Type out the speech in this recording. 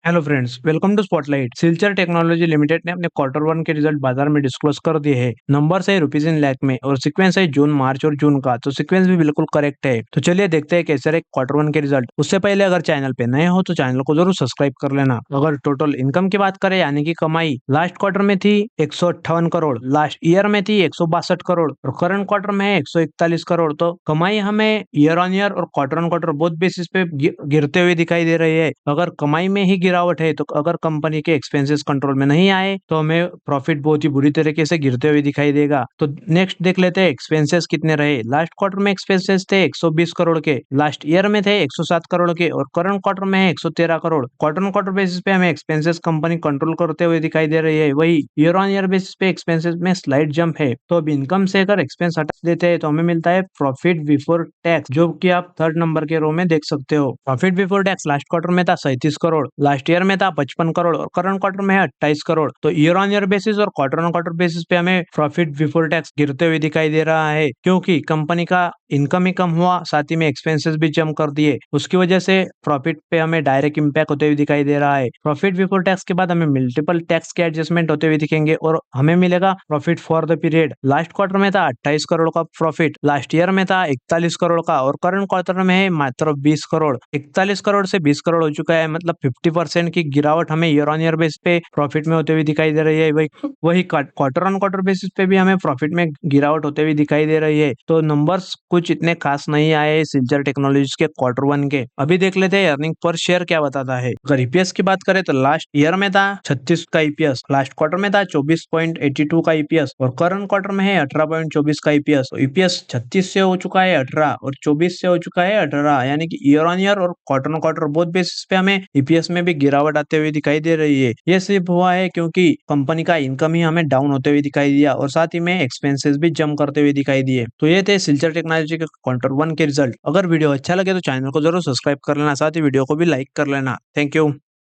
Hello friends, welcome to spotlight. Silchar technology limited ने अपने quarter one के रिजल्ट बाजार में डिस्क्लोज कर दिए हैं। नंबर्स है रुपीज इन लाख में और सीक्वेंस है जून, मार्च और जून का। तो सीक्वेंस भी बिल्कुल करेक्ट है। तो चलिए देखते हैं कैसे रहे क्वार्टर वन के रिजल्ट। उससे पहले अगर चैनल पे नए हो तो चैनल को जरूर सब्सक्राइब कर लेना। अगर टोटल इनकम की बात करें यानी कि कमाई, लास्ट क्वार्टर में थी 158 करोड़, लास्ट ईयर में थी 162 करोड़ और करंट क्वार्टर में है 141 करोड़। तो कमाई हमें ईयर ऑन ईयर और quarter on quarter both basis पे गिरते हुए दिखाई दे रही है। अगर कमाई में ही गिरावट है तो अगर कंपनी के एक्सपेंसेस कंट्रोल में नहीं आए तो हमें प्रॉफिट बहुत ही बुरी तरीके से गिरते हुए दिखाई देगा। तो नेक्स्ट देख लेते हैं एक्सपेंसेस कितने रहे। लास्ट क्वार्टर में एक्सपेंसेस थे 120 करोड़ के, लास्ट ईयर में थे 107 करोड़ के और करंट क्वार्टर में है 113 crore. Quarter on quarter basis पे हमें एक्सपेंसेस कंपनी कंट्रोल करते हुए दिखाई दे रही है। वही ईयर ऑन ईयर बेसिस पे एक्सपेंसेस में स्लाइड जंप है। तो अब इनकम से अगर एक्सपेंस हटा देते हैं तो हमें मिलता है प्रॉफिट बिफोर टैक्स, जो कि आप थर्ड नंबर के रो में देख सकते हो। Profit before tax last quarter में था 37 करोड़, लास्ट ईयर में था 55 करोड़ और करंट क्वार्टर में है 28 करोड़। तो ईयर ऑन ईयर बेसिस और क्वार्टर ऑन क्वार्टर बेसिस पे हमें प्रॉफिट बिफोर टैक्स गिरते हुए दिखाई दे रहा है, क्योंकि कंपनी का इनकम ही कम हुआ, साथ ही में एक्सपेंसेस भी जम कर दिए। उसकी वजह से प्रॉफिट पे हमें डायरेक्ट इम्पैक्ट होते हुए दिखाई दे रहा है। प्रॉफिट बिफोर टैक्स के बाद हमें मल्टीपल टैक्स के एडजस्टमेंट होते हुए दिखेंगे और हमें मिलेगा profit for the period. Last quarter में था 28 करोड़ का प्रॉफिट, लास्ट ईयर में था 41 करोड़ का और करंट क्वार्टर में है मात्र 20 करोड़। 41 करोड़ से 20 करोड़ हो चुका है, मतलब 50% की गिरावट हमें ईयर ऑन ईयर बेस पे प्रॉफिट में होते हुए दिखाई दे रही है। वही क्वार्टर ऑन क्वार्टर बेसिस पे भी हमें प्रॉफिट में गिरावट होते हुए दिखाई दे रही है। तो नंबर्स कुछ इतने खास नहीं आए सिल्चर टेक्नोलॉजीज के क्वार्टर वन के। अभी देख लेते हैं अर्निंग पर शेयर क्या बताता है। अगर ईपीएस की बात करें तो लास्ट ईयर में था 36 का ईपीएस, लास्ट क्वार्टर में था 24.82 का ईपीएस और करंट क्वार्टर में है 18.24 का ईपीएस। ईपीएस 36 से हो चुका है 18 और 24 से हो चुका है 18, यानी कि ईयर ऑन ईयर और quarter on quarter both basis पे हमें ईपीएस में भी गिरावट आते हुए दिखाई दे रही है। ये सिर्फ हुआ है क्योंकि कंपनी का इनकम ही हमें डाउन होते हुए दिखाई दिया और साथ ही में एक्सपेंसेस भी जम करते हुए दिखाई दिए। तो ये थे सिल्चर टेक्नोलॉजी के क्वार्टर वन के रिजल्ट। अगर वीडियो अच्छा लगे तो चैनल को जरूर सब्सक्राइब कर लेना, साथ ही वीडियो को भी लाइक कर लेना। Thank you.